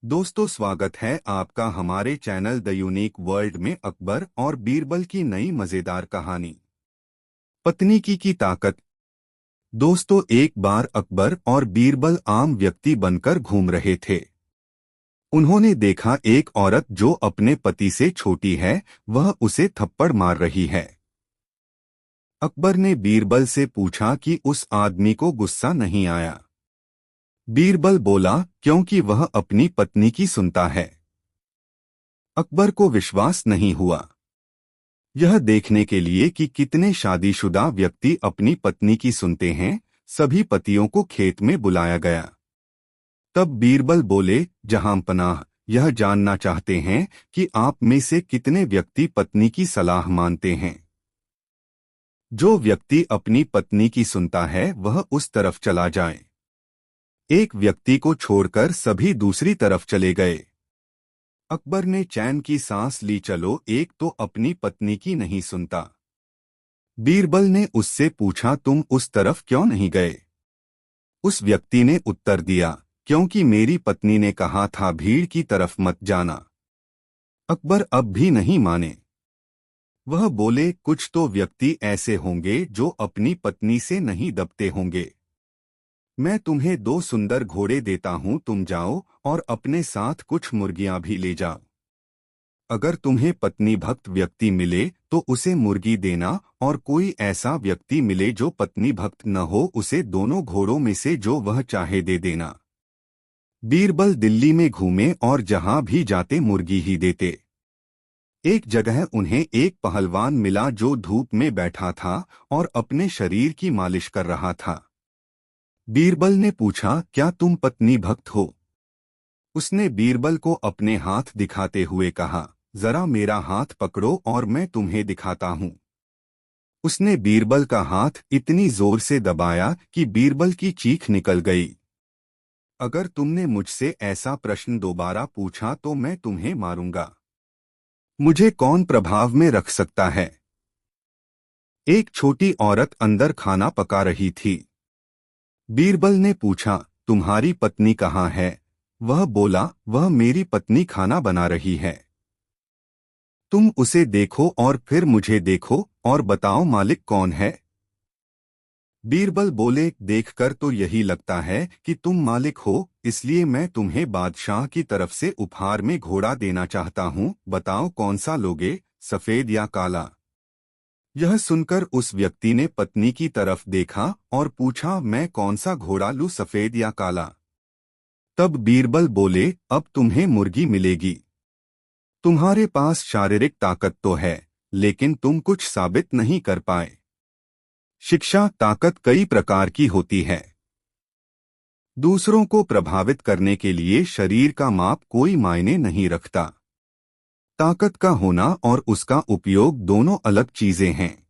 दोस्तों, स्वागत है आपका हमारे चैनल द यूनिक वर्ल्ड में अकबर और बीरबल की नई मजेदार कहानी पत्नी की ताकत। दोस्तों, एक बार अकबर और बीरबल आम व्यक्ति बनकर घूम रहे थे। उन्होंने देखा एक औरत जो अपने पति से छोटी है, वह उसे थप्पड़ मार रही है। अकबर ने बीरबल से पूछा कि उस आदमी को गुस्सा नहीं आया। बीरबल बोला, क्योंकि वह अपनी पत्नी की सुनता है। अकबर को विश्वास नहीं हुआ। यह देखने के लिए कि कितने शादीशुदा व्यक्ति अपनी पत्नी की सुनते हैं, सभी पतियों को खेत में बुलाया गया। तब बीरबल बोले, जहांपनाह, यह जानना चाहते हैं कि आप में से कितने व्यक्ति पत्नी की सलाह मानते हैं। जो व्यक्ति अपनी पत्नी की सुनता है वह उस तरफ चला जाए। एक व्यक्ति को छोड़कर सभी दूसरी तरफ चले गए। अकबर ने चैन की सांस ली। चलो, एक तो अपनी पत्नी की नहीं सुनता। बीरबल ने उससे पूछा, तुम उस तरफ क्यों नहीं गए? उस व्यक्ति ने उत्तर दिया, क्योंकि मेरी पत्नी ने कहा था भीड़ की तरफ मत जाना। अकबर अब भी नहीं माने। वह बोले, कुछ तो व्यक्ति ऐसे होंगे जो अपनी पत्नी से नहीं दबते होंगे। मैं तुम्हें 2 सुंदर घोड़े देता हूं, तुम जाओ और अपने साथ कुछ मुर्गियां भी ले जाओ। अगर तुम्हें पत्नी भक्त व्यक्ति मिले तो उसे मुर्गी देना, और कोई ऐसा व्यक्ति मिले जो पत्नी भक्त न हो उसे दोनों घोड़ों में से जो वह चाहे दे देना। बीरबल दिल्ली में घूमे और जहां भी जाते मुर्गी ही देते। एक जगह उन्हें एक पहलवान मिला जो धूप में बैठा था और अपने शरीर की मालिश कर रहा था। बीरबल ने पूछा, क्या तुम पत्नी भक्त हो? उसने बीरबल को अपने हाथ दिखाते हुए कहा, जरा मेरा हाथ पकड़ो और मैं तुम्हें दिखाता हूं। उसने बीरबल का हाथ इतनी जोर से दबाया कि बीरबल की चीख निकल गई। अगर तुमने मुझसे ऐसा प्रश्न दोबारा पूछा तो मैं तुम्हें मारूंगा। मुझे कौन प्रभाव में रख सकता है? एक छोटी औरत अंदर खाना पका रही थी। बीरबल ने पूछा, तुम्हारी पत्नी कहाँ है? वह बोला, वह मेरी पत्नी खाना बना रही है। तुम उसे देखो और फिर मुझे देखो और बताओ मालिक कौन है? बीरबल बोले, देखकर तो यही लगता है कि तुम मालिक हो, इसलिए मैं तुम्हें बादशाह की तरफ से उपहार में घोड़ा देना चाहता हूँ। बताओ कौन सा लोगे, सफेद या काला? यह सुनकर उस व्यक्ति ने पत्नी की तरफ देखा और पूछा, मैं कौन सा घोड़ा लूं, सफेद या काला? तब बीरबल बोले, अब तुम्हें मुर्गी मिलेगी। तुम्हारे पास शारीरिक ताकत तो है, लेकिन तुम कुछ साबित नहीं कर पाए। शिक्षा ताकत कई प्रकार की होती है। दूसरों को प्रभावित करने के लिए शरीर का माप कोई मायने नहीं रखता। ताकत का होना और उसका उपयोग दोनों अलग चीजें हैं।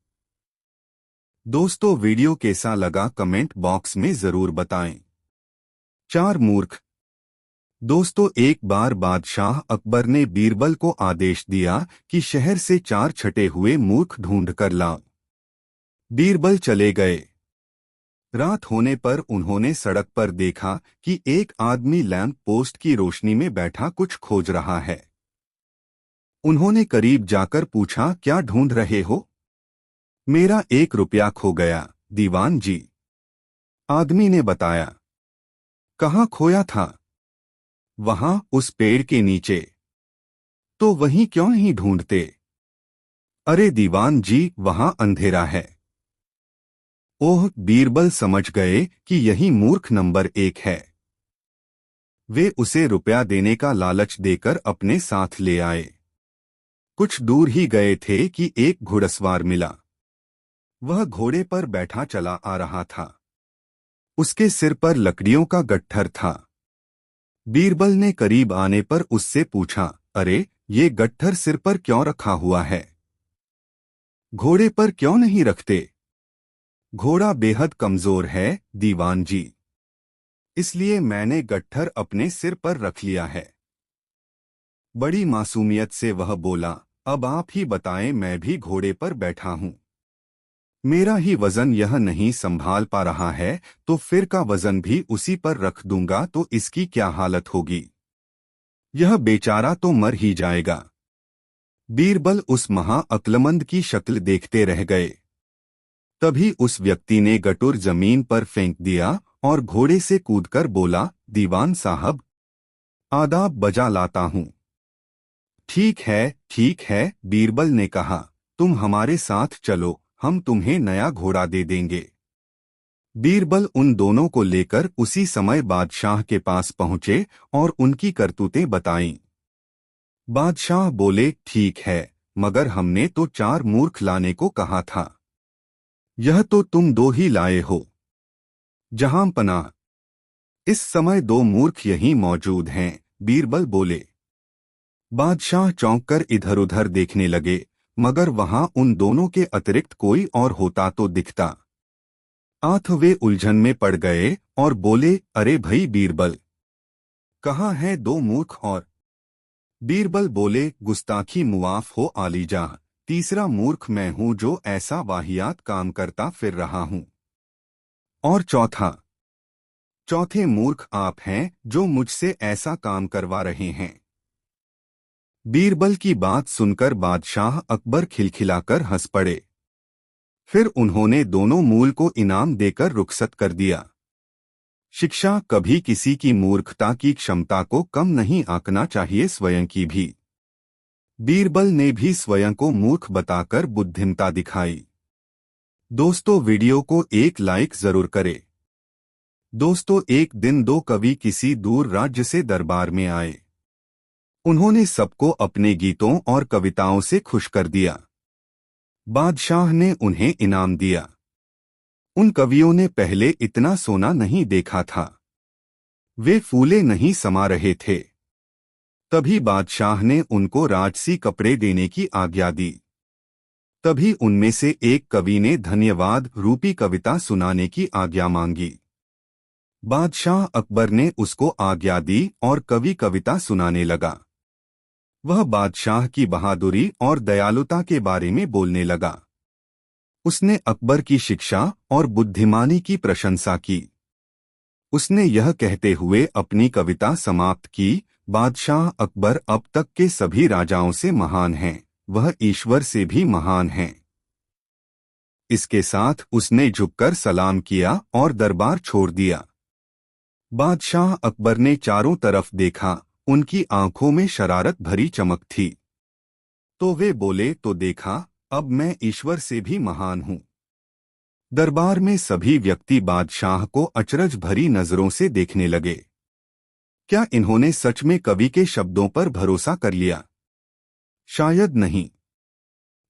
दोस्तों, वीडियो कैसा लगा कमेंट बॉक्स में जरूर बताएं। 4 मूर्ख। दोस्तों, एक बार बादशाह अकबर ने बीरबल को आदेश दिया कि शहर से 4 छटे हुए मूर्ख ढूंढ कर लाओ। बीरबल चले गए। रात होने पर उन्होंने सड़क पर देखा कि एक आदमी लैंप पोस्ट की रोशनी में बैठा कुछ खोज रहा है। उन्होंने करीब जाकर पूछा, क्या ढूंढ रहे हो? मेरा 1 रुपया खो गया, दीवान जी। आदमी ने बताया। कहाँ खोया था? वहां, उस पेड़ के नीचे। तो वहीं क्यों नहीं ढूंढते? अरे दीवान जी, वहां अंधेरा है। ओह, बीरबल समझ गए कि यही मूर्ख नंबर 1 है। वे उसे रुपया देने का लालच देकर अपने साथ ले आए। कुछ दूर ही गए थे कि एक घुड़सवार मिला। वह घोड़े पर बैठा चला आ रहा था। उसके सिर पर लकड़ियों का गट्ठर था। बीरबल ने करीब आने पर उससे पूछा, अरे, ये गट्ठर सिर पर क्यों रखा हुआ है? घोड़े पर क्यों नहीं रखते? घोड़ा बेहद कमजोर है, दीवान जी। इसलिए मैंने गट्ठर अपने सिर पर रख लिया है। बड़ी मासूमियत से वह बोला, अब आप ही बताएं, मैं भी घोड़े पर बैठा हूं। मेरा ही वजन यह नहीं संभाल पा रहा है, तो फिर का वजन भी उसी पर रख दूंगा तो इसकी क्या हालत होगी। यह बेचारा तो मर ही जाएगा। बीरबल उस महाअक्लमंद की शक्ल देखते रह गए। तभी उस व्यक्ति ने गटुर जमीन पर फेंक दिया और घोड़े से कूदकर बोला, दीवान साहब, आदाब बजा लाता हूं। ठीक है, बीरबल ने कहा, तुम हमारे साथ चलो, हम तुम्हें नया घोड़ा दे देंगे। बीरबल उन दोनों को लेकर उसी समय बादशाह के पास पहुंचे और उनकी करतूतें बताईं। बादशाह बोले, ठीक है, मगर हमने तो 4 मूर्ख लाने को कहा था। यह तो तुम 2 ही लाए हो। जहां पनाह, इस समय 2 मूर्ख यहीं मौजूद हैं, बीरबल बोले। बादशाह चौंककर इधर-उधर देखने लगे, मगर वहां उन दोनों के अतिरिक्त कोई और होता तो दिखता। आठ वे उलझन में पड़ गए और बोले, अरे भई बीरबल, कहाँ हैं 2 मूर्ख और? बीरबल बोले, गुस्ताखी मुआफ हो आलीजा, तीसरा मूर्ख मैं हूं जो ऐसा वाहियात काम करता फिर रहा हूं। और चौथे मूर्ख आप हैं जो मुझसे ऐसा काम करवा रहे हैं। बीरबल की बात सुनकर बादशाह अकबर खिलखिलाकर हंस पड़े। फिर उन्होंने दोनों मूल को इनाम देकर रुखसत कर दिया। शिक्षा कभी किसी की मूर्खता की क्षमता को कम नहीं आंकना चाहिए, स्वयं की भी। बीरबल ने भी स्वयं को मूर्ख बताकर बुद्धिमता दिखाई। दोस्तों, वीडियो को एक लाइक जरूर करें। दोस्तों, एक दिन 2 कवि किसी दूर राज्य से दरबार में आए। उन्होंने सबको अपने गीतों और कविताओं से खुश कर दिया। बादशाह ने उन्हें इनाम दिया। उन कवियों ने पहले इतना सोना नहीं देखा था। वे फूले नहीं समा रहे थे। तभी बादशाह ने उनको राजसी कपड़े देने की आज्ञा दी। तभी उनमें से एक कवि ने धन्यवाद रूपी कविता सुनाने की आज्ञा मांगी। बादशाह अकबर ने उसको आज्ञा दी और कवि कविता सुनाने लगा। वह बादशाह की बहादुरी और दयालुता के बारे में बोलने लगा। उसने अकबर की शिक्षा और बुद्धिमानी की प्रशंसा की। उसने यह कहते हुए अपनी कविता समाप्त की, बादशाह अकबर अब तक के सभी राजाओं से महान हैं, वह ईश्वर से भी महान हैं। इसके साथ उसने झुककर सलाम किया और दरबार छोड़ दिया। बादशाह अकबर ने चारों तरफ देखा, उनकी आंखों में शरारत भरी चमक थी। तो वे बोले, तो देखा, अब मैं ईश्वर से भी महान हूं। दरबार में सभी व्यक्ति बादशाह को अचरज भरी नजरों से देखने लगे। क्या इन्होंने सच में कवि के शब्दों पर भरोसा कर लिया? शायद नहीं,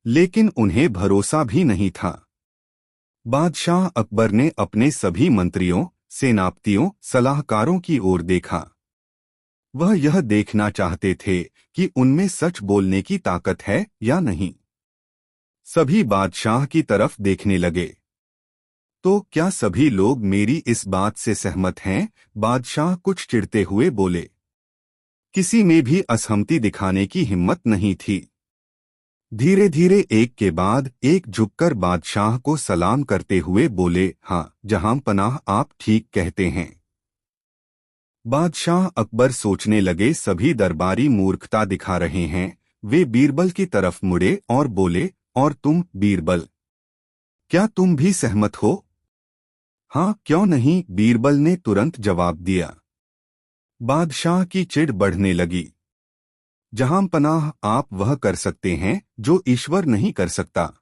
लेकिन उन्हें भरोसा भी नहीं था। बादशाह अकबर ने अपने सभी मंत्रियों, सेनापतियों, सलाहकारों की ओर देखा। वह यह देखना चाहते थे कि उनमें सच बोलने की ताकत है या नहीं। सभी बादशाह की तरफ देखने लगे। तो क्या सभी लोग मेरी इस बात से सहमत हैं? बादशाह कुछ चिढ़ते हुए बोले। किसी में भी असहमति दिखाने की हिम्मत नहीं थी। धीरे धीरे एक के बाद एक झुककर बादशाह को सलाम करते हुए बोले, हाँ जहां पनाह, आप ठीक कहते हैं। बादशाह अकबर सोचने लगे, सभी दरबारी मूर्खता दिखा रहे हैं। वे बीरबल की तरफ मुड़े और बोले, और तुम बीरबल, क्या तुम भी सहमत हो? हाँ, क्यों नहीं, बीरबल ने तुरंत जवाब दिया। बादशाह की चिढ़ बढ़ने लगी। जहां पनाह, आप वह कर सकते हैं जो ईश्वर नहीं कर सकता।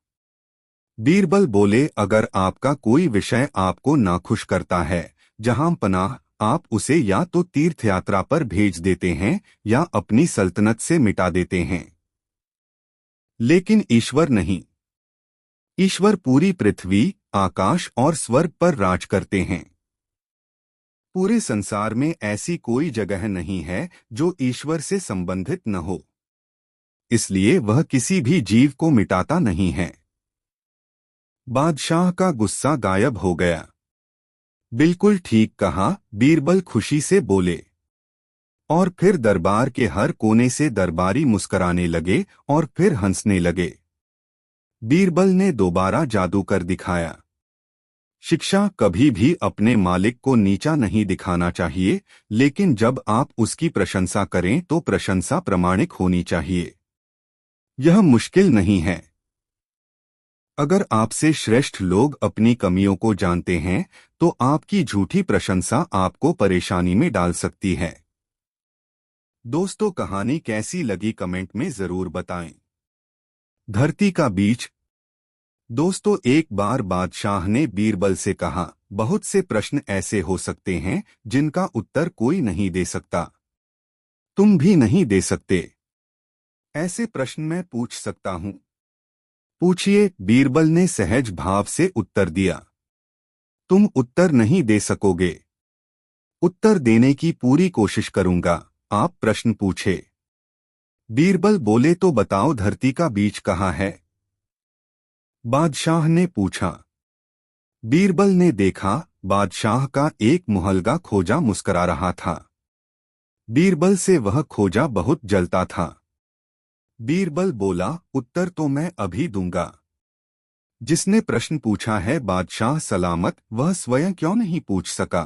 बीरबल बोले, अगर आपका कोई विषय आपको नाखुश करता है, जहां पनाह, आप उसे या तो तीर्थयात्रा पर भेज देते हैं या अपनी सल्तनत से मिटा देते हैं। लेकिन ईश्वर नहीं। ईश्वर पूरी पृथ्वी, आकाश और स्वर्ग पर राज करते हैं। पूरे संसार में ऐसी कोई जगह नहीं है जो ईश्वर से संबंधित न हो। इसलिए वह किसी भी जीव को मिटाता नहीं है। बादशाह का गुस्सा गायब हो गया। बिल्कुल ठीक कहा, बीरबल खुशी से बोले। और फिर दरबार के हर कोने से दरबारी मुस्कराने लगे और फिर हंसने लगे। बीरबल ने दोबारा जादू कर दिखाया। शिक्षा कभी भी अपने मालिक को नीचा नहीं दिखाना चाहिए, लेकिन जब आप उसकी प्रशंसा करें तो प्रशंसा प्रामाणिक होनी चाहिए। यह मुश्किल नहीं है। अगर आपसे श्रेष्ठ लोग अपनी कमियों को जानते हैं, तो आपकी झूठी प्रशंसा आपको परेशानी में डाल सकती है। दोस्तों, कहानी कैसी लगी कमेंट में जरूर बताएं। धरती का बीज। दोस्तों, एक बार बादशाह ने बीरबल से कहा, बहुत से प्रश्न ऐसे हो सकते हैं जिनका उत्तर कोई नहीं दे सकता। तुम भी नहीं दे सकते। ऐसे प्रश्न मैं पूछ सकता हूं। पूछिए, बीरबल ने सहज भाव से उत्तर दिया। तुम उत्तर नहीं दे सकोगे। उत्तर देने की पूरी कोशिश करूंगा। आप प्रश्न पूछे। बीरबल बोले, तो बताओ, धरती का बीज कहाँ है? बादशाह ने पूछा। बीरबल ने देखा, बादशाह का एक मुहल्गा खोजा मुस्करा रहा था। बीरबल से वह खोजा बहुत जलता था। बीरबल बोला, उत्तर तो मैं अभी दूंगा। जिसने प्रश्न पूछा है बादशाह सलामत, वह स्वयं क्यों नहीं पूछ सका?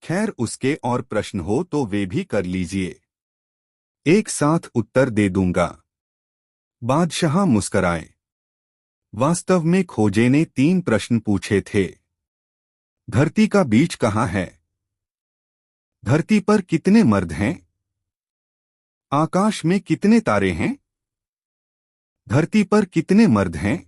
खैर, उसके और प्रश्न हो तो वे भी कर लीजिए। एक साथ उत्तर दे दूंगा। बादशाह मुस्कराए। वास्तव में खोजे ने 3 प्रश्न पूछे थे। धरती का बीज कहाँ है? धरती पर कितने मर्द हैं? आकाश में कितने तारे हैं? धरती पर कितने मर्द हैं?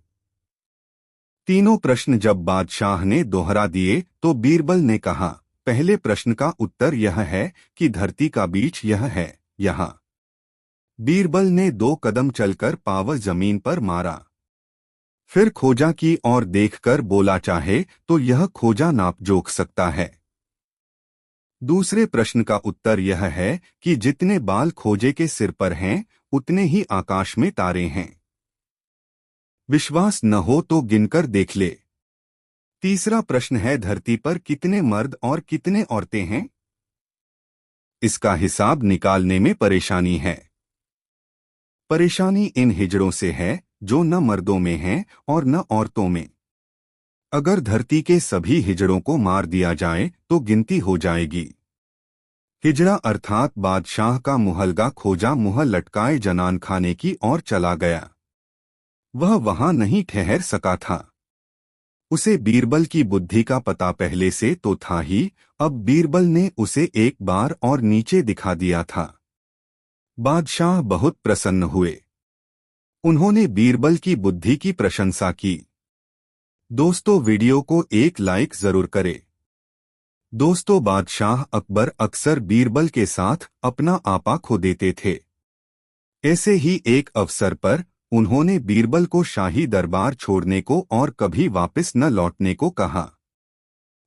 तीनों प्रश्न जब बादशाह ने दोहरा दिए तो बीरबल ने कहा, पहले प्रश्न का उत्तर यह है कि धरती का बीज यह है, यहाँ। बीरबल ने 2 कदम चलकर पाँव जमीन पर मारा। फिर खोजा की ओर देखकर बोला, चाहे तो यह खोजा नाप जोख सकता है। दूसरे प्रश्न का उत्तर यह है कि जितने बाल खोजे के सिर पर हैं, उतने ही आकाश में तारे हैं। विश्वास न हो तो गिनकर देख ले। तीसरा प्रश्न है, धरती पर कितने मर्द और कितने औरतें हैं? इसका हिसाब निकालने में परेशानी है। परेशानी इन हिजड़ों से है जो न मर्दों में हैं और न औरतों में। अगर धरती के सभी हिजड़ों को मार दिया जाए तो गिनती हो जाएगी। हिजड़ा अर्थात बादशाह का मुहल्गा खोजा मुँह लटकाए जनान खाने की ओर चला गया। वह वहां नहीं ठहर सका था। उसे बीरबल की बुद्धि का पता पहले से तो था ही, अब बीरबल ने उसे एक बार और नीचे दिखा दिया था। बादशाह बहुत प्रसन्न हुए। उन्होंने बीरबल की बुद्धि की प्रशंसा की। दोस्तों, वीडियो को एक लाइक जरूर करें। दोस्तों, बादशाह अकबर अक्सर बीरबल के साथ अपना आपा खो देते थे। ऐसे ही एक अवसर पर उन्होंने बीरबल को शाही दरबार छोड़ने को और कभी वापस न लौटने को कहा।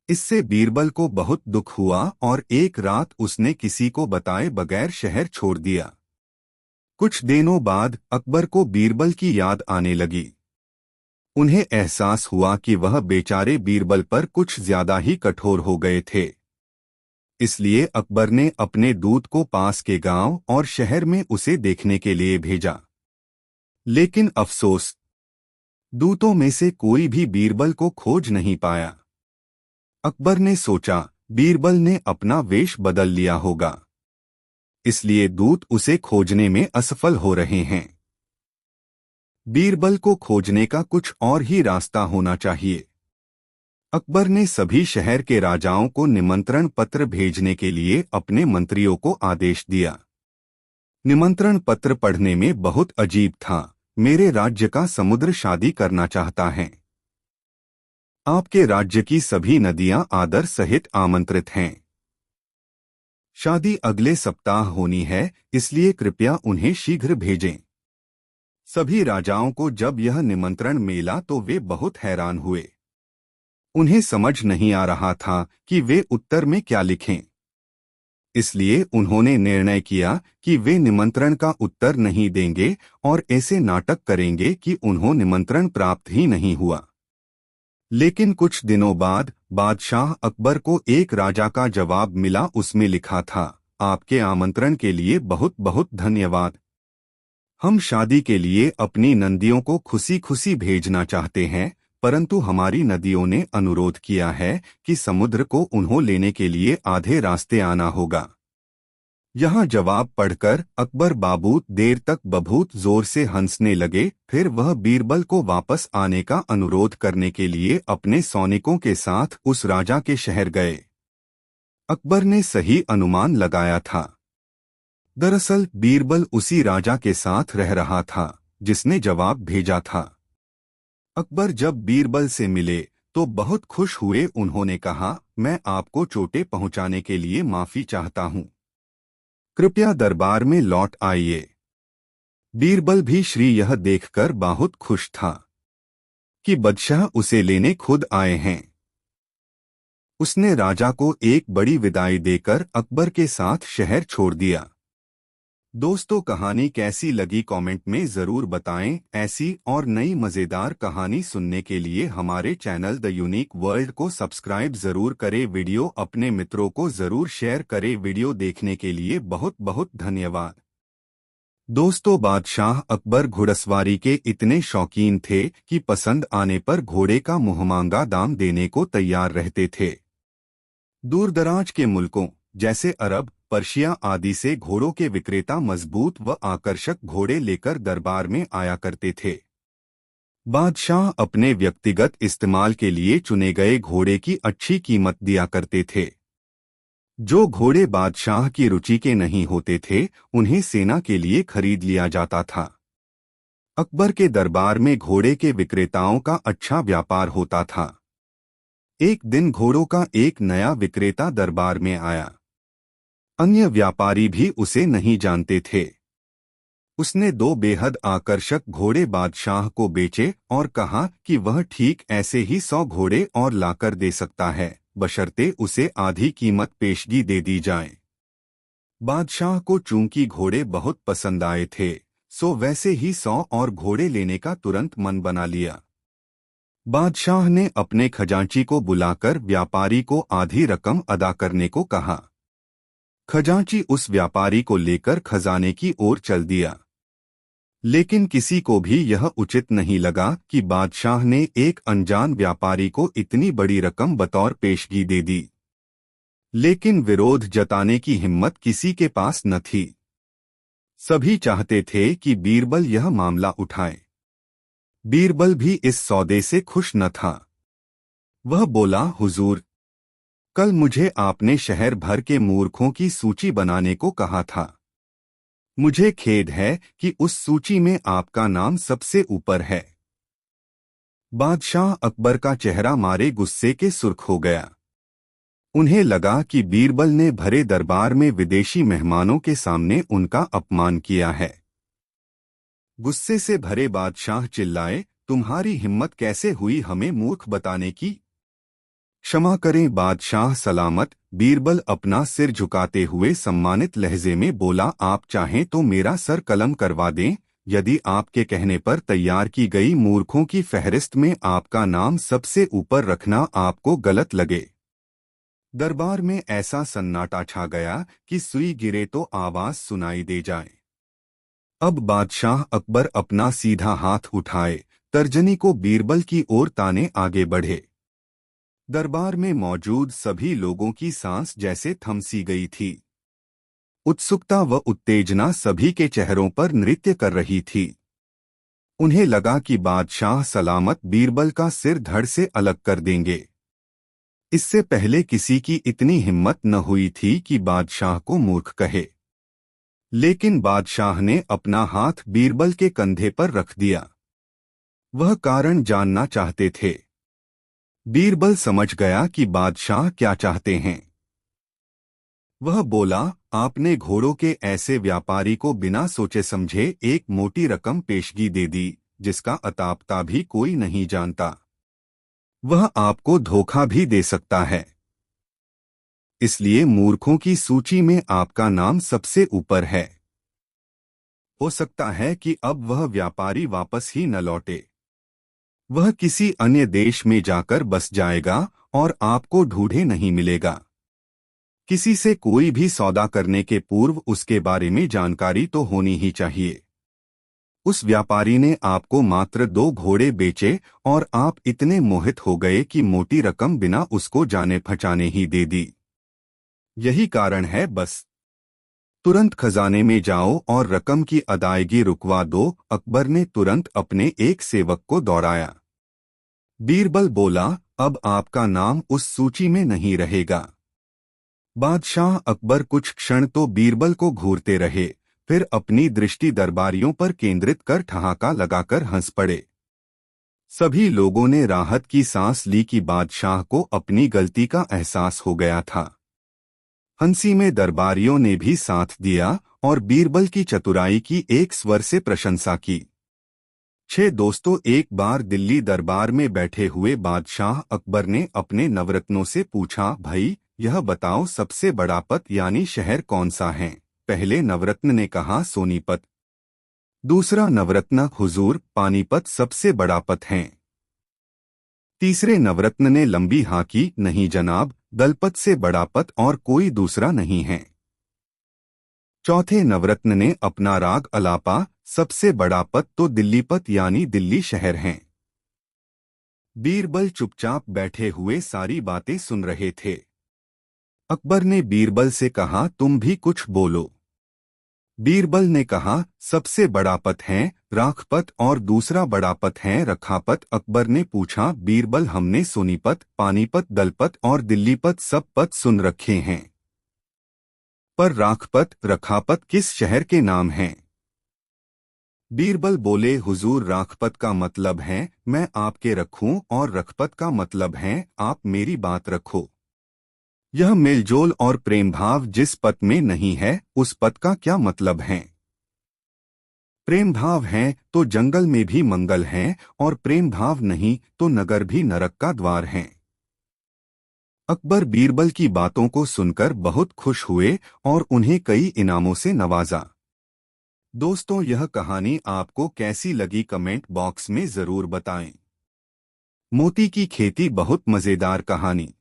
इससे बीरबल को बहुत दुख हुआ और एक रात उसने किसी को बताए बगैर शहर छोड़ दिया। कुछ दिनों बाद अकबर को बीरबल की याद आने लगी। उन्हें एहसास हुआ कि वह बेचारे बीरबल पर कुछ ज्यादा ही कठोर हो गए थे। इसलिए अकबर ने अपने दूत को पास के गांव और शहर में उसे देखने के लिए भेजा। लेकिन अफसोस, दूतों में से कोई भी बीरबल को खोज नहीं पाया। अकबर ने सोचा, बीरबल ने अपना वेश बदल लिया होगा, इसलिए दूत उसे खोजने में असफल हो रहे हैं। बीरबल को खोजने का कुछ और ही रास्ता होना चाहिए। अकबर ने सभी शहर के राजाओं को निमंत्रण पत्र भेजने के लिए अपने मंत्रियों को आदेश दिया। निमंत्रण पत्र पढ़ने में बहुत अजीब था। मेरे राज्य का समुद्र शादी करना चाहता है। आपके राज्य की सभी नदियां आदर सहित आमंत्रित हैं। शादी अगले सप्ताह होनी है, इसलिए कृपया उन्हें शीघ्र भेजें। सभी राजाओं को जब यह निमंत्रण मिला तो वे बहुत हैरान हुए। उन्हें समझ नहीं आ रहा था कि वे उत्तर में क्या लिखें। इसलिए उन्होंने निर्णय किया कि वे निमंत्रण का उत्तर नहीं देंगे और ऐसे नाटक करेंगे कि उन्हें निमंत्रण प्राप्त ही नहीं हुआ। लेकिन कुछ दिनों बाद बादशाह अकबर को एक राजा का जवाब मिला। उसमें लिखा था, आपके आमंत्रण के लिए बहुत बहुत धन्यवाद। हम शादी के लिए अपनी नंदियों को खुशी खुशी भेजना चाहते हैं, परंतु हमारी नदियों ने अनुरोध किया है कि समुद्र को उन्हें लेने के लिए आधे रास्ते आना होगा। यहाँ जवाब पढ़कर अकबर बाबू देर तक बहुत जोर से हंसने लगे। फिर वह बीरबल को वापस आने का अनुरोध करने के लिए अपने सैनिकों के साथ उस राजा के शहर गए। अकबर ने सही अनुमान लगाया था। दरअसल बीरबल उसी राजा के साथ रह रहा था जिसने जवाब भेजा था। अकबर जब बीरबल से मिले तो बहुत खुश हुए। उन्होंने कहा, मैं आपको चोटें पहुंचाने के लिए माफी चाहता हूं, कृपया दरबार में लौट आइए। बीरबल भी श्री यह देखकर बहुत खुश था कि बादशाह उसे लेने खुद आए हैं। उसने राजा को एक बड़ी विदाई देकर अकबर के साथ शहर छोड़ दिया। दोस्तों, कहानी कैसी लगी कमेंट में ज़रूर बताएं। ऐसी और नई मज़ेदार कहानी सुनने के लिए हमारे चैनल द यूनिक वर्ल्ड को सब्सक्राइब ज़रूर करें। वीडियो अपने मित्रों को ज़रूर शेयर करें। वीडियो देखने के लिए बहुत बहुत धन्यवाद। दोस्तों, बादशाह अकबर घुड़सवारी के इतने शौकीन थे कि पसंद आने पर घोड़े का मुहमांगा दाम देने को तैयार रहते थे। दूरदराज के मुल्कों जैसे अरब, पर्शिया आदि से घोड़ों के विक्रेता मजबूत व आकर्षक घोड़े लेकर दरबार में आया करते थे। बादशाह अपने व्यक्तिगत इस्तेमाल के लिए चुने गए घोड़े की अच्छी कीमत दिया करते थे। जो घोड़े बादशाह की रुचि के नहीं होते थे उन्हें सेना के लिए खरीद लिया जाता था। अकबर के दरबार में घोड़े के विक्रेताओं का अच्छा व्यापार होता था। एक दिन घोड़ों का एक नया विक्रेता दरबार में आया। अन्य व्यापारी भी उसे नहीं जानते थे। उसने 2 बेहद आकर्षक घोड़े बादशाह को बेचे और कहा कि वह ठीक ऐसे ही 100 घोड़े और लाकर दे सकता है, बशर्ते उसे आधी कीमत पेशगी दे दी जाए। बादशाह को चूंकि घोड़े बहुत पसंद आए थे, सो वैसे ही 100 और घोड़े लेने का तुरंत मन बना लिया। बादशाह ने अपने खजांची को बुलाकर व्यापारी को आधी रकम अदा करने को कहा। खजांची उस व्यापारी को लेकर खजाने की ओर चल दिया। लेकिन किसी को भी यह उचित नहीं लगा कि बादशाह ने एक अनजान व्यापारी को इतनी बड़ी रकम बतौर पेशगी दे दी। लेकिन विरोध जताने की हिम्मत किसी के पास न थी। सभी चाहते थे कि बीरबल यह मामला उठाए। बीरबल भी इस सौदे से खुश न था। वह बोला, हुजूर, कल मुझे आपने शहर भर के मूर्खों की सूची बनाने को कहा था। मुझे खेद है कि उस सूची में आपका नाम सबसे ऊपर है। बादशाह अकबर का चेहरा मारे गुस्से के सुर्ख हो गया। उन्हें लगा कि बीरबल ने भरे दरबार में विदेशी मेहमानों के सामने उनका अपमान किया है। गुस्से से भरे बादशाह चिल्लाए, तुम्हारी हिम्मत कैसे हुई हमें मूर्ख बताने की? क्षमा करें बादशाह सलामत। बीरबल अपना सिर झुकाते हुए सम्मानित लहजे में बोला, आप चाहें तो मेरा सर कलम करवा दें। यदि आपके कहने पर तैयार की गई मूर्खों की फहरिस्त में आपका नाम सबसे ऊपर रखना आपको गलत लगे। दरबार में ऐसा सन्नाटा छा गया कि सुई गिरे तो आवाज सुनाई दे जाए। अब बादशाह अकबर अपना सीधा हाथ उठाए, तर्जनी को बीरबल की ओर ताने आगे बढ़े। दरबार में मौजूद सभी लोगों की सांस जैसे थम सी गई थी। उत्सुकता व उत्तेजना सभी के चेहरों पर नृत्य कर रही थी। उन्हें लगा कि बादशाह सलामत बीरबल का सिर धड़ से अलग कर देंगे। इससे पहले किसी की इतनी हिम्मत न हुई थी कि बादशाह को मूर्ख कहे। लेकिन बादशाह ने अपना हाथ बीरबल के कंधे पर रख दिया। वह कारण जानना चाहते थे। बीरबल समझ गया कि बादशाह क्या चाहते हैं। वह बोला, आपने घोड़ों के ऐसे व्यापारी को बिना सोचे समझे एक मोटी रकम पेशगी दे दी जिसका अतापता भी कोई नहीं जानता। वह आपको धोखा भी दे सकता है। इसलिए मूर्खों की सूची में आपका नाम सबसे ऊपर है। हो सकता है कि अब वह व्यापारी वापस ही न लौटे। वह किसी अन्य देश में जाकर बस जाएगा और आपको ढूंढे नहीं मिलेगा। किसी से कोई भी सौदा करने के पूर्व उसके बारे में जानकारी तो होनी ही चाहिए। उस व्यापारी ने आपको मात्र 2 घोड़े बेचे और आप इतने मोहित हो गए कि मोटी रकम बिना उसको जाने पहचाने ही दे दी। यही कारण है बस। तुरंत खजाने में जाओ और रकम की अदायगी रुकवा दो। अकबर ने तुरंत अपने एक सेवक को दौड़ाया। बीरबल बोला, अब आपका नाम उस सूची में नहीं रहेगा। बादशाह अकबर कुछ क्षण तो बीरबल को घूरते रहे, फिर अपनी दृष्टि दरबारियों पर केंद्रित कर ठहाका लगाकर हंस पड़े। सभी लोगों ने राहत की सांस ली कि बादशाह को अपनी गलती का एहसास हो गया था। हंसी में दरबारियों ने भी साथ दिया और बीरबल की चतुराई की एक स्वर से प्रशंसा की। 6 दोस्तों, एक बार दिल्ली दरबार में बैठे हुए बादशाह अकबर ने अपने नवरत्नों से पूछा, भाई यह बताओ सबसे बड़ा पत यानी शहर कौन सा है। पहले नवरत्न ने कहा, सोनीपत। दूसरा नवरत्न, हुजूर पानीपत सबसे बड़ा पत है। तीसरे नवरत्न ने लंबी हाँकी, नहीं जनाब, दलपत से बड़ा पत और कोई दूसरा नहीं है। चौथे नवरत्न ने अपना राग अलापा, सबसे बड़ा पत तो दिल्लीपत यानी दिल्ली शहर है। बीरबल चुपचाप बैठे हुए सारी बातें सुन रहे थे। अकबर ने बीरबल से कहा, तुम भी कुछ बोलो। बीरबल ने कहा, सबसे बड़ा पत है राखपत और दूसरा बड़ा पत है रखापत। अकबर ने पूछा, बीरबल हमने सोनीपत, पानीपत, दलपत और दिल्लीपत सब पत सुन रखे हैं, पर राखपत रखापत किस शहर के नाम हैं? बीरबल बोले, हुजूर राखपत का मतलब है मैं आपके रखूं और रखपत का मतलब है आप मेरी बात रखो। यह मेलजोल और प्रेम भाव जिस पत में नहीं है उस पत का क्या मतलब है? प्रेम भाव है तो जंगल में भी मंगल है और प्रेम भाव नहीं तो नगर भी नरक का द्वार है। अकबर बीरबल की बातों को सुनकर बहुत खुश हुए और उन्हें कई इनामों से नवाजा। दोस्तों, यह कहानी आपको कैसी लगी कमेंट बॉक्स में जरूर बताएं। मोती की खेती बहुत मजेदार कहानी।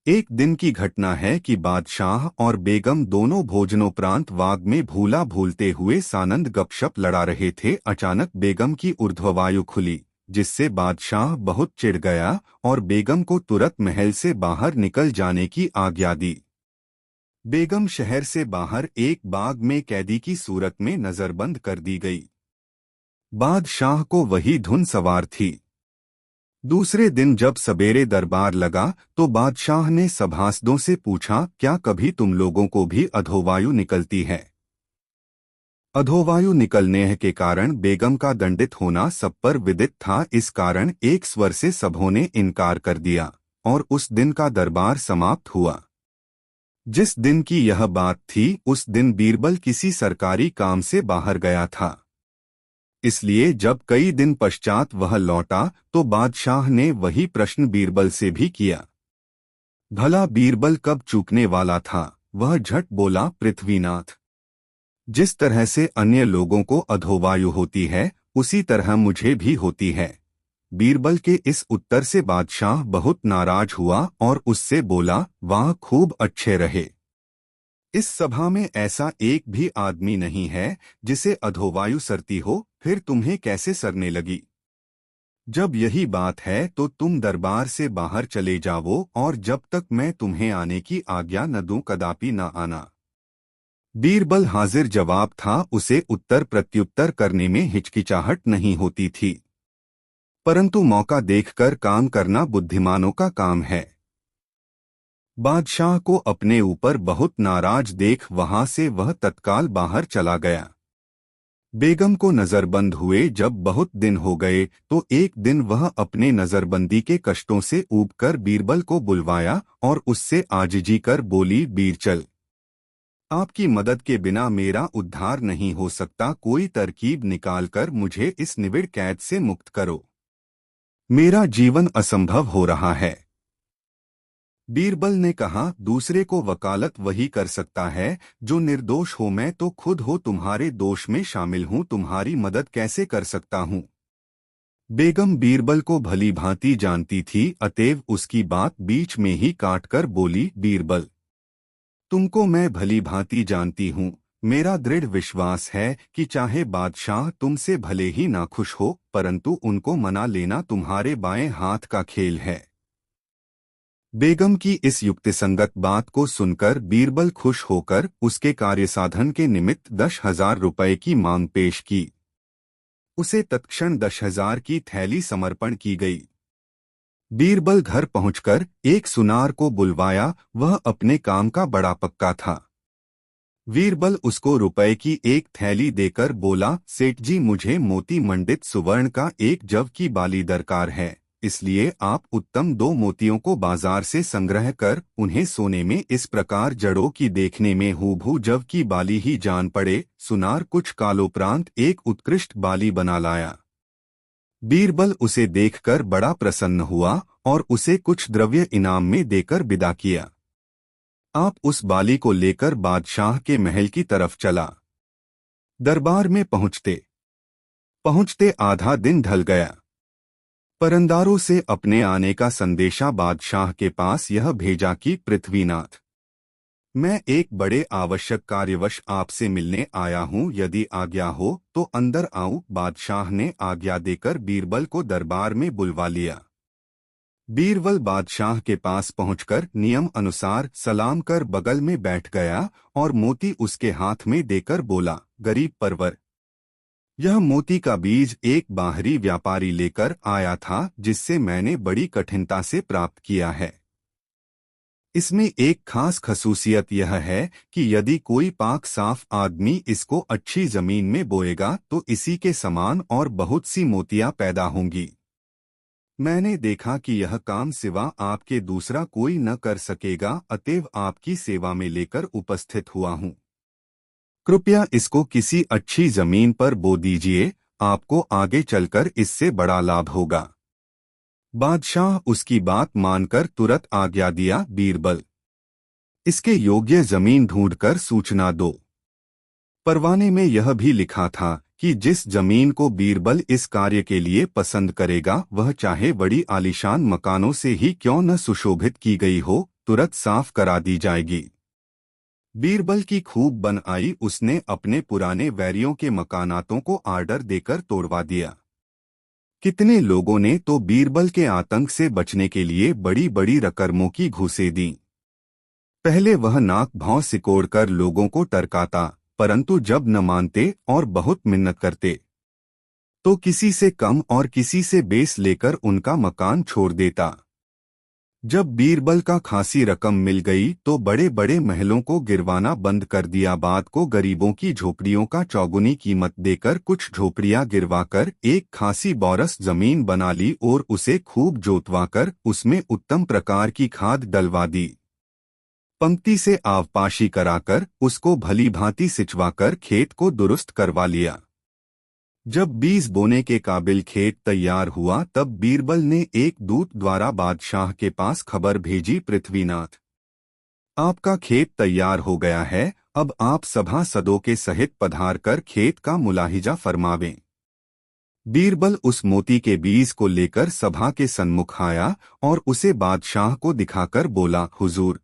एक दिन की घटना है कि बादशाह और बेगम दोनों भोजनोपरांत बाग में भूला भूलते हुए सानंद गपशप लड़ा रहे थे। अचानक बेगम की ऊर्ध्ववायु खुली, जिससे बादशाह बहुत चिढ़ गया और बेगम को तुरंत महल से बाहर निकल जाने की आज्ञा दी। बेगम शहर से बाहर एक बाग में कैदी की सूरत में नजरबंद कर दी गई। बादशाह को वही धुन सवार थी। दूसरे दिन जब सवेरे दरबार लगा तो बादशाह ने सभासदों से पूछा, क्या कभी तुम लोगों को भी अधोवायु निकलती है? अधोवायु निकलने के कारण बेगम का दंडित होना सब पर विदित था। इस कारण एक स्वर से सबों ने इनकार कर दिया और उस दिन का दरबार समाप्त हुआ। जिस दिन की यह बात थी उस दिन बीरबल किसी सरकारी काम से बाहर गया था, इसलिए जब कई दिन पश्चात वह लौटा तो बादशाह ने वही प्रश्न बीरबल से भी किया। भला बीरबल कब चूकने वाला था? वह झट बोला, पृथ्वीनाथ। जिस तरह से अन्य लोगों को अधोवायु होती है उसी तरह मुझे भी होती है। बीरबल के इस उत्तर से बादशाह बहुत नाराज हुआ और उससे बोला, वाह, खूब अच्छे रहे। इस सभा में ऐसा एक भी आदमी नहीं है जिसे अधोवायु सरती हो, फिर तुम्हें कैसे सरने लगी? जब यही बात है तो तुम दरबार से बाहर चले जाओ और जब तक मैं तुम्हें आने की आज्ञा न दूं कदापि न आना। बीरबल हाजिर जवाब था, उसे उत्तर प्रत्युत्तर करने में हिचकिचाहट नहीं होती थी, परंतु मौका देखकर काम करना बुद्धिमानों का काम है। बादशाह को अपने ऊपर बहुत नाराज देख वहां से वह तत्काल बाहर चला गया। बेगम को नजरबंद हुए जब बहुत दिन हो गए तो एक दिन वह अपने नजरबंदी के कष्टों से ऊबकर बीरबल को बुलवाया और उससे आजिजी कर बोली, बीरचल, आपकी मदद के बिना मेरा उद्धार नहीं हो सकता। कोई तरकीब निकालकर मुझे इस निविड़ कैद से मुक्त करो। मेरा जीवन असंभव हो रहा है। बीरबल ने कहा, दूसरे को वकालत वही कर सकता है जो निर्दोष हो। मैं तो खुद हो तुम्हारे दोष में शामिल हूँ, तुम्हारी मदद कैसे कर सकता हूँ? बेगम बीरबल को भली भांति जानती थी, अतएव उसकी बात बीच में ही काटकर बोली, बीरबल, तुमको मैं भली भांति जानती हूँ, मेरा दृढ़ विश्वास है कि चाहे बादशाह तुमसे भले ही नाखुश हो, परंतु उनको मना लेना तुम्हारे बाएं हाथ का खेल है। बेगम की इस युक्तिसंगत बात को सुनकर बीरबल खुश होकर उसके कार्यसाधन के निमित्त 10,000 रुपए की मांग पेश की। उसे तत्क्षण 10,000 की थैली समर्पण की गई। बीरबल घर पहुंचकर एक सुनार को बुलवाया। वह अपने काम का बड़ा पक्का था। बीरबल उसको रुपए की एक थैली देकर बोला, सेठ जी, मुझे मोती मंडित सुवर्ण का एक जव की बाली दरकार है, इसलिए आप उत्तम 2 मोतियों को बाजार से संग्रह कर उन्हें सोने में इस प्रकार जड़ो कि देखने में हूबहू जव की बाली ही जान पड़े। सुनार कुछ कालोपरांत एक उत्कृष्ट बाली बना लाया। बीरबल उसे देखकर बड़ा प्रसन्न हुआ और उसे कुछ द्रव्य इनाम में देकर विदा किया। आप उस बाली को लेकर बादशाह के महल की तरफ चला। दरबार में पहुंचते पहुंचते आधा दिन ढल गया। परंदारों से अपने आने का संदेशा बादशाह के पास यह भेजा कि पृथ्वीनाथ, मैं एक बड़े आवश्यक कार्यवश आपसे मिलने आया हूं, यदि आज्ञा हो तो अंदर आऊं। बादशाह ने आज्ञा देकर बीरबल को दरबार में बुलवा लिया। बीरबल बादशाह के पास पहुंचकर नियम अनुसार सलाम कर बगल में बैठ गया और मोती उसके हाथ में देकर बोला, गरीब परवर, यह मोती का बीज एक बाहरी व्यापारी लेकर आया था, जिससे मैंने बड़ी कठिनता से प्राप्त किया है। इसमें एक खास खसूसियत यह है कि यदि कोई पाक साफ आदमी इसको अच्छी जमीन में बोएगा तो इसी के समान और बहुत सी मोतियां पैदा होंगी। मैंने देखा कि यह काम सिवा आपके दूसरा कोई न कर सकेगा, अतएव आपकी सेवा में लेकर उपस्थित हुआ हूँ। कृपया इसको किसी अच्छी जमीन पर बो दीजिए, आपको आगे चलकर इससे बड़ा लाभ होगा। बादशाह उसकी बात मानकर तुरंत आज्ञा दिया, बीरबल, इसके योग्य जमीन ढूंढकर सूचना दो। परवाने में यह भी लिखा था कि जिस जमीन को बीरबल इस कार्य के लिए पसंद करेगा, वह चाहे बड़ी आलीशान मकानों से ही क्यों न सुशोभित की गई हो, तुरंत साफ करा दी जाएगी। बीरबल की खूब बन आई। उसने अपने पुराने वैरियों के मकानातों को आर्डर देकर तोड़वा दिया। कितने लोगों ने तो बीरबल के आतंक से बचने के लिए बड़ी बड़ी रकरमों की घूंसे दी। पहले वह नाक भौं सिकोड़कर लोगों को टरकाता, परंतु जब न मानते और बहुत मिन्नत करते तो किसी से कम और किसी से बेस लेकर उनका मकान छोड़ देता। जब बीरबल का खासी रकम मिल गई तो बड़े बड़े महलों को गिरवाना बंद कर दिया। बाद को गरीबों की झोपड़ियों का चौगुनी कीमत देकर कुछ झोपड़ियां गिरवाकर एक खासी बोरस जमीन बना ली और उसे खूब जोतवाकर उसमें उत्तम प्रकार की खाद डलवा दी। पंक्ति से आवपाशी कराकर उसको भली भांति सिंचवाकर खेत को दुरुस्त करवा लिया। जब बीज बोने के काबिल खेत तैयार हुआ तब बीरबल ने एक दूत द्वारा बादशाह के पास खबर भेजी, पृथ्वीनाथ, आपका खेत तैयार हो गया है, अब आप सभासदों के सहित पधार कर खेत का मुलाहिजा फरमावें। बीरबल उस मोती के बीज को लेकर सभा के सन्मुख आया और उसे बादशाह को दिखाकर बोला, हुजूर,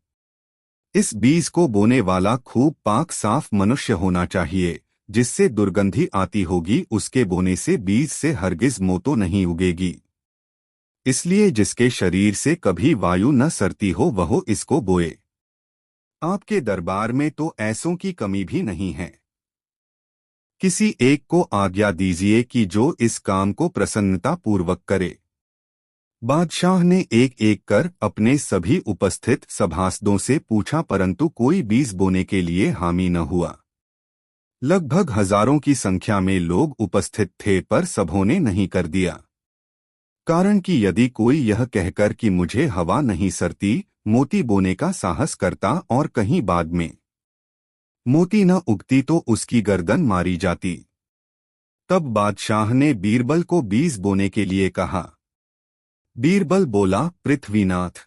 इस बीज को बोने वाला खूब पाक साफ मनुष्य होना चाहिए, जिससे दुर्गंधी आती होगी उसके बोने से बीज से हरगिज मोतो नहीं उगेगी। इसलिए जिसके शरीर से कभी वायु न सरती हो वह इसको बोए। आपके दरबार में तो ऐसों की कमी भी नहीं है। किसी एक को आज्ञा दीजिए कि जो इस काम को प्रसन्नता पूर्वक करे। बादशाह ने एक एक कर अपने सभी उपस्थित सभासदों से पूछा, परंतु कोई बीज बोने के लिए हामी न हुआ। लगभग हजारों की संख्या में लोग उपस्थित थे, पर सबों ने नहीं कर दिया। कारण कि यदि कोई यह कहकर कि मुझे हवा नहीं सरती, मोती बोने का साहस करता और कहीं बाद में मोती न उगती तो उसकी गर्दन मारी जाती। तब बादशाह ने बीरबल को बीज बोने के लिए कहा। बीरबल बोला, पृथ्वीनाथ,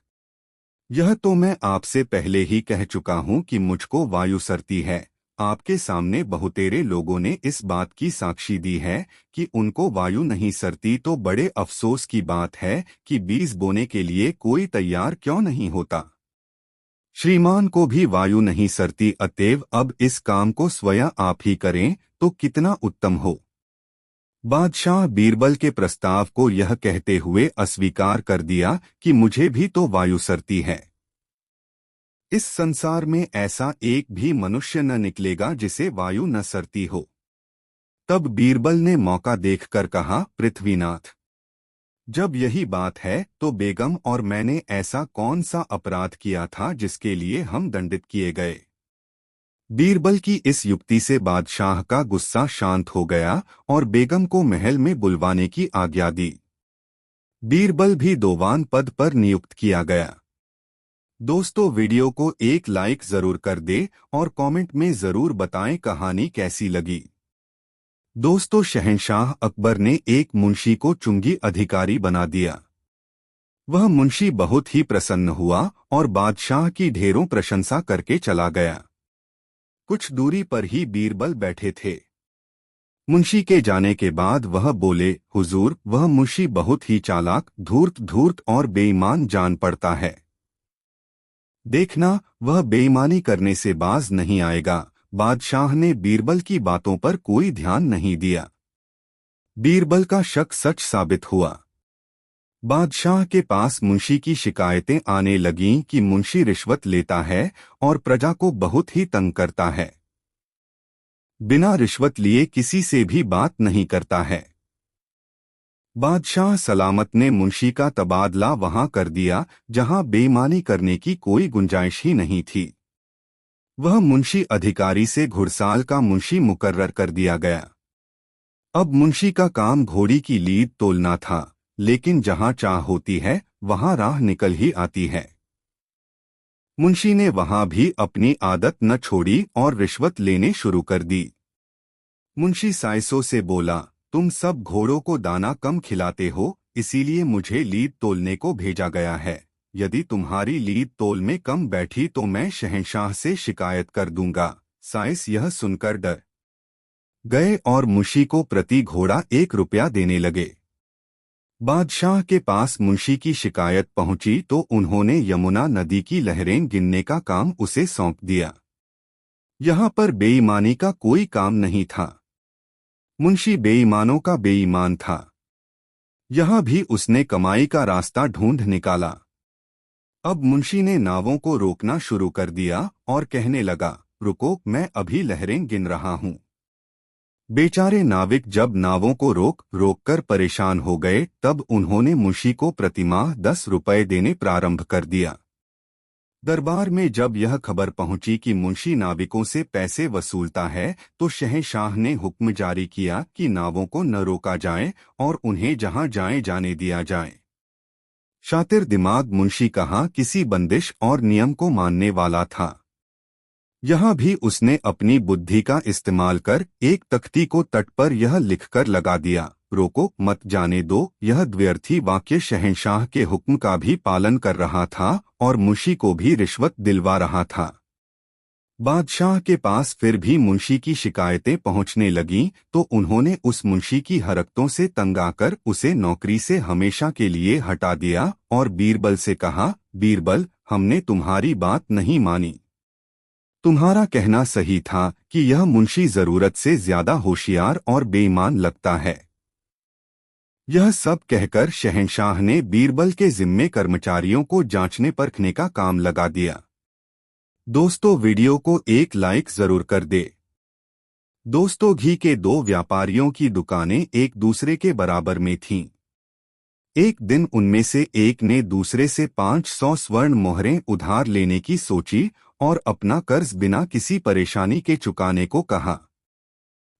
यह तो मैं आपसे पहले ही कह चुका हूं कि मुझको वायु सरती है। आपके सामने बहुतेरे लोगों ने इस बात की साक्षी दी है कि उनको वायु नहीं सरती, तो बड़े अफसोस की बात है कि बीज बोने के लिए कोई तैयार क्यों नहीं होता। श्रीमान को भी वायु नहीं सरती, अतएव अब इस काम को स्वयं आप ही करें तो कितना उत्तम हो। बादशाह बीरबल के प्रस्ताव को यह कहते हुए अस्वीकार कर दिया कि मुझे भी तो वायु सरती है। इस संसार में ऐसा एक भी मनुष्य न निकलेगा जिसे वायु न सरती हो। तब बीरबल ने मौका देखकर कहा, पृथ्वीनाथ, जब यही बात है तो बेगम और मैंने ऐसा कौन सा अपराध किया था जिसके लिए हम दंडित किए गए। बीरबल की इस युक्ति से बादशाह का गुस्सा शांत हो गया और बेगम को महल में बुलवाने की आज्ञा दी। बीरबल भी दोवान पद पर नियुक्त किया गया। दोस्तों, वीडियो को एक लाइक जरूर कर दे और कमेंट में जरूर बताएं कहानी कैसी लगी। दोस्तों, शहंशाह अकबर ने एक मुंशी को चुंगी अधिकारी बना दिया। वह मुंशी बहुत ही प्रसन्न हुआ और बादशाह की ढेरों प्रशंसा करके चला गया। कुछ दूरी पर ही बीरबल बैठे थे। मुंशी के जाने के बाद वह बोले, हुजूर, वह मुंशी बहुत ही चालाक, धूर्त और बेईमान जान पड़ता है। देखना, वह बेईमानी करने से बाज नहीं आएगा। बादशाह ने बीरबल की बातों पर कोई ध्यान नहीं दिया। बीरबल का शक सच साबित हुआ। बादशाह के पास मुंशी की शिकायतें आने लगीं कि मुंशी रिश्वत लेता है और प्रजा को बहुत ही तंग करता है। बिना रिश्वत लिए किसी से भी बात नहीं करता है। बादशाह सलामत ने मुंशी का तबादला वहां कर दिया जहां बेईमानी करने की कोई गुंजाइश ही नहीं थी। वह मुंशी अधिकारी से घुड़साल का मुंशी मुकर्रर कर दिया गया। अब मुंशी का काम घोड़ी की लीद तोलना था, लेकिन जहां चाह होती है वहां राह निकल ही आती है। मुंशी ने वहां भी अपनी आदत न छोड़ी और रिश्वत लेने शुरू कर दी। मुंशी साइसों से बोला, तुम सब घोड़ों को दाना कम खिलाते हो, इसीलिए मुझे लीद तोलने को भेजा गया है। यदि तुम्हारी लीद तोल में कम बैठी तो मैं शहंशाह से शिकायत कर दूंगा। साइस यह सुनकर डर गए और मुंशी को प्रति घोड़ा 1 रुपया देने लगे। बादशाह के पास मुंशी की शिकायत पहुंची तो उन्होंने यमुना नदी की लहरें गिनने का काम उसे सौंप दिया। यहां पर बेईमानी का कोई काम नहीं था। मुंशी बेईमानों का बेईमान था। यहां भी उसने कमाई का रास्ता ढूंढ निकाला। अब मुंशी ने नावों को रोकना शुरू कर दिया और कहने लगा, रुको, मैं अभी लहरें गिन रहा हूं। बेचारे नाविक जब नावों को रोक कर परेशान हो गए, तब उन्होंने मुंशी को प्रतिमाह 10 रुपये देने प्रारंभ कर दिया। दरबार में जब यह खबर पहुंची कि मुंशी नाविकों से पैसे वसूलता है, तो शहंशाह ने हुक्म जारी किया कि नावों को न रोका जाए और उन्हें जहां जाने दिया जाए। शातिर दिमाग मुंशी कहाँ किसी बंदिश और नियम को मानने वाला था। यहाँ भी उसने अपनी बुद्धि का इस्तेमाल कर एक तख्ती को तट पर यह लिखकर लगा दिया, रोको मत जाने दो। यह द्व्यर्थी वाक्य शहंशाह के हुक्म का भी पालन कर रहा था और मुंशी को भी रिश्वत दिलवा रहा था। बादशाह के पास फिर भी मुंशी की शिकायतें पहुंचने लगीं तो उन्होंने उस मुंशी की हरकतों से तंग आकर उसे नौकरी से हमेशा के लिए हटा दिया और बीरबल से कहा, बीरबल, हमने तुम्हारी बात नहीं मानी। तुम्हारा कहना सही था कि यह मुंशी जरूरत से ज्यादा होशियार और बेईमान लगता है। यह सब कहकर शहंशाह ने बीरबल के जिम्मे कर्मचारियों को जांचने परखने का काम लगा दिया। दोस्तों, वीडियो को एक लाइक जरूर कर दे। दोस्तों, घी के 2 व्यापारियों की दुकानें एक दूसरे के बराबर में थीं। एक दिन उनमें से एक ने दूसरे से 500 स्वर्ण मोहरें उधार लेने की सोची और अपना कर्ज बिना किसी परेशानी के चुकाने को कहा।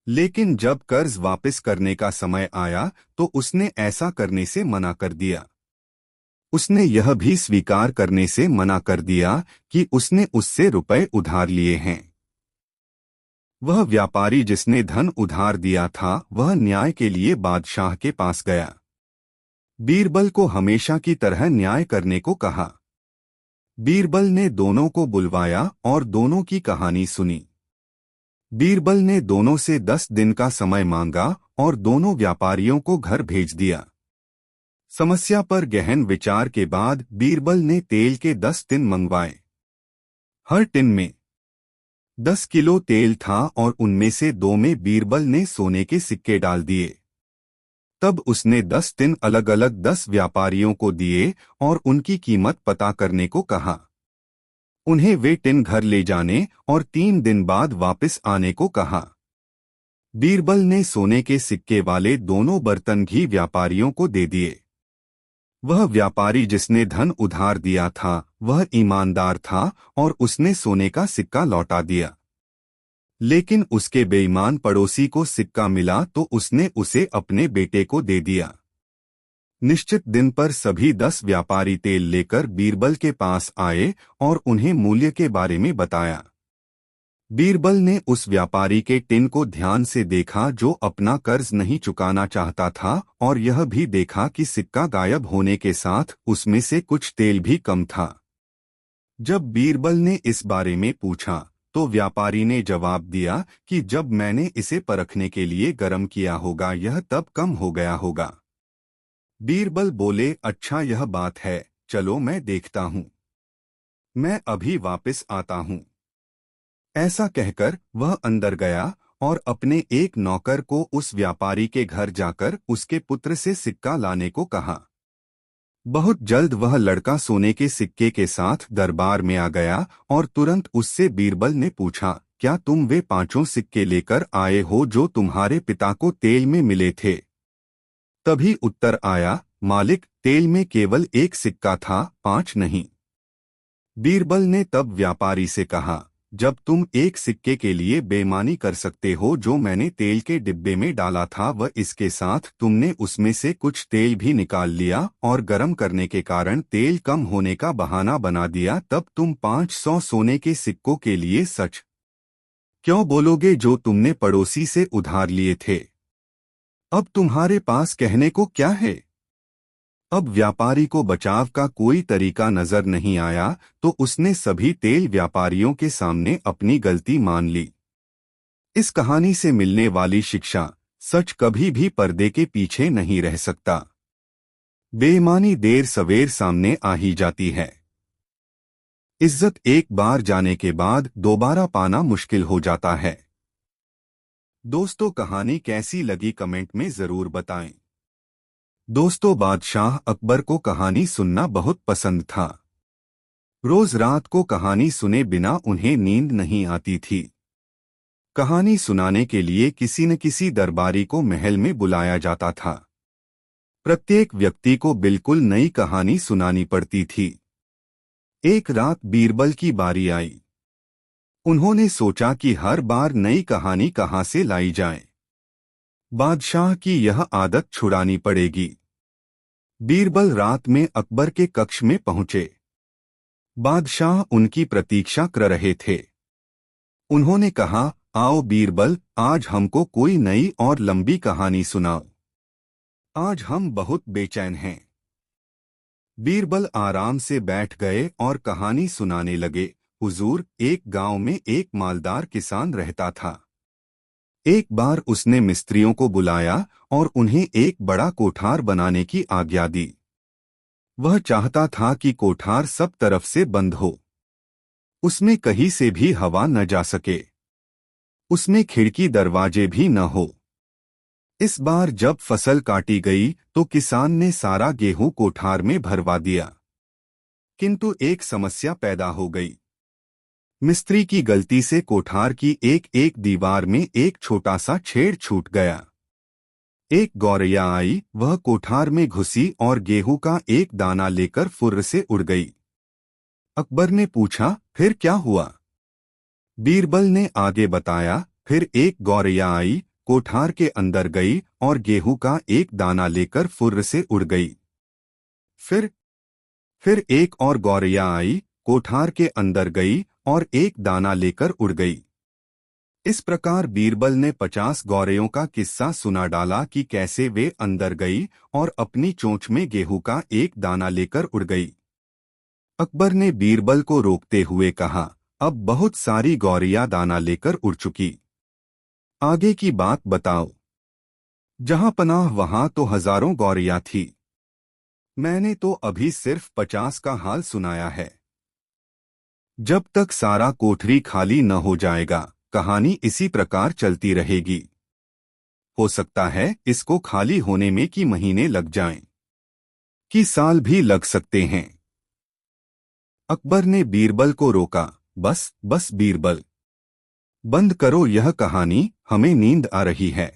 लेकिन जब कर्ज वापस करने का समय आया तो उसने ऐसा करने से मना कर दिया। उसने यह भी स्वीकार करने से मना कर दिया कि उसने उससे रुपए उधार लिए हैं। वह व्यापारी जिसने धन उधार दिया था, वह न्याय के लिए बादशाह के पास गया। बीरबल को हमेशा की तरह न्याय करने को कहा। बीरबल ने दोनों को बुलवाया और दोनों की कहानी सुनी। बीरबल ने दोनों से 10 दिन का समय मांगा और दोनों व्यापारियों को घर भेज दिया। समस्या पर गहन विचार के बाद बीरबल ने तेल के 10 टिन मंगवाए। हर टिन में 10 किलो तेल था और उनमें से 2 में बीरबल ने सोने के सिक्के डाल दिए। तब उसने 10 टिन अलग अलग 10 व्यापारियों को दिए और उनकी कीमत पता करने को कहा। उन्हें वे टिन घर ले जाने और 3 दिन बाद वापस आने को कहा। बीरबल ने सोने के सिक्के वाले दोनों बर्तन भी व्यापारियों को दे दिए। वह व्यापारी जिसने धन उधार दिया था वह ईमानदार था और उसने सोने का सिक्का लौटा दिया। लेकिन उसके बेईमान पड़ोसी को सिक्का मिला तो उसने उसे अपने बेटे को दे दिया। निश्चित दिन पर सभी 10 व्यापारी तेल लेकर बीरबल के पास आए और उन्हें मूल्य के बारे में बताया। बीरबल ने उस व्यापारी के टिन को ध्यान से देखा जो अपना कर्ज नहीं चुकाना चाहता था और यह भी देखा कि सिक्का गायब होने के साथ उसमें से कुछ तेल भी कम था। जब बीरबल ने इस बारे में पूछा तो व्यापारी ने जवाब दिया कि जब मैंने इसे परखने के लिए गर्म किया होगा यह तब कम हो गया होगा। बीरबल बोले, अच्छा यह बात है, चलो मैं देखता हूँ। मैं अभी वापस आता हूँ। ऐसा कहकर वह अंदर गया और अपने एक नौकर को उस व्यापारी के घर जाकर उसके पुत्र से सिक्का लाने को कहा। बहुत जल्द वह लड़का सोने के सिक्के के साथ दरबार में आ गया और तुरंत उससे बीरबल ने पूछा, क्या तुम वे 5 सिक्के लेकर आए हो जो तुम्हारे पिता को तेल में मिले थे? तभी उत्तर आया, मालिक, तेल में केवल 1 सिक्का था, 5 नहीं। बीरबल ने तब व्यापारी से कहा, जब तुम 1 सिक्के के लिए बेईमानी कर सकते हो जो मैंने तेल के डिब्बे में डाला था वह इसके साथ तुमने उसमें से कुछ तेल भी निकाल लिया और गर्म करने के कारण तेल कम होने का बहाना बना दिया, तब तुम 500 सोने के सिक्कों के लिए सच क्यों बोलोगे जो तुमने पड़ोसी से उधार लिए थे? अब तुम्हारे पास कहने को क्या है? अब व्यापारी को बचाव का कोई तरीका नजर नहीं आया तो उसने सभी तेल व्यापारियों के सामने अपनी गलती मान ली। इस कहानी से मिलने वाली शिक्षा, सच कभी भी पर्दे के पीछे नहीं रह सकता। बेईमानी देर सवेर सामने आ ही जाती है। इज्जत एक बार जाने के बाद दोबारा पाना मुश्किल हो जाता है। दोस्तों, कहानी कैसी लगी कमेंट में जरूर बताएं। दोस्तों, बादशाह अकबर को कहानी सुनना बहुत पसंद था। रोज रात को कहानी सुने बिना उन्हें नींद नहीं आती थी। कहानी सुनाने के लिए किसी न किसी दरबारी को महल में बुलाया जाता था। प्रत्येक व्यक्ति को बिल्कुल नई कहानी सुनानी पड़ती थी। एक रात बीरबल की बारी आई। उन्होंने सोचा कि हर बार नई कहानी कहाँ से लाई जाए। बादशाह की यह आदत छुड़ानी पड़ेगी। बीरबल रात में अकबर के कक्ष में पहुंचे। बादशाह उनकी प्रतीक्षा कर रहे थे। उन्होंने कहा, आओ बीरबल, आज हमको कोई नई और लंबी कहानी सुनाओ। आज हम बहुत बेचैन हैं। बीरबल आराम से बैठ गए और कहानी सुनाने लगे। हुजूर, एक गांव में एक मालदार किसान रहता था। एक बार उसने मिस्त्रियों को बुलाया और उन्हें एक बड़ा कोठार बनाने की आज्ञा दी। वह चाहता था कि कोठार सब तरफ से बंद हो। उसमें कहीं से भी हवा न जा सके। उसमें खिड़की दरवाजे भी न हो। इस बार जब फसल काटी गई तो किसान ने सारा गेहूं कोठार में भरवा दिया। किंतु एक समस्या पैदा हो गई। मिस्त्री की गलती से कोठार की एक एक दीवार में एक छोटा सा छेद छूट गया। एक गौरैया आई, वह कोठार में घुसी और गेहूं का एक दाना लेकर फुर्र से उड़ गई। अकबर ने पूछा, फिर क्या हुआ? बीरबल ने आगे बताया, फिर एक गौरैया आई, कोठार के अंदर गई और गेहूं का एक दाना लेकर फुर्र से उड़ गई। फिर एक और गौरैया आई, कोठार के अंदर गई और एक दाना लेकर उड़ गई। इस प्रकार बीरबल ने 50 गौरैयों का किस्सा सुना डाला कि कैसे वे अंदर गई और अपनी चोंच में गेहूं का एक दाना लेकर उड़ गई। अकबर ने बीरबल को रोकते हुए कहा, अब बहुत सारी गौरैया दाना लेकर उड़ चुकी, आगे की बात बताओ। जहां पनाह वहां तो हजारों गौरैया थी। मैंने तो अभी सिर्फ 50 का हाल सुनाया है। जब तक सारा कोठरी खाली न हो जाएगा कहानी इसी प्रकार चलती रहेगी। हो सकता है इसको खाली होने में कि महीने लग जाएं, कि साल भी लग सकते हैं। अकबर ने बीरबल को रोका, बस बस बीरबल, बंद करो यह कहानी, हमें नींद आ रही है।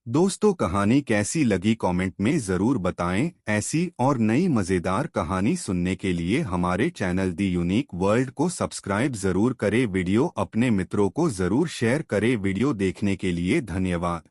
दोस्तों कहानी कैसी लगी कमेंट में ज़रूर बताएं। ऐसी और नई मज़ेदार कहानी सुनने के लिए हमारे चैनल दी यूनिक वर्ल्ड को सब्सक्राइब ज़रूर करें। वीडियो अपने मित्रों को ज़रूर शेयर करें। वीडियो देखने के लिए धन्यवाद।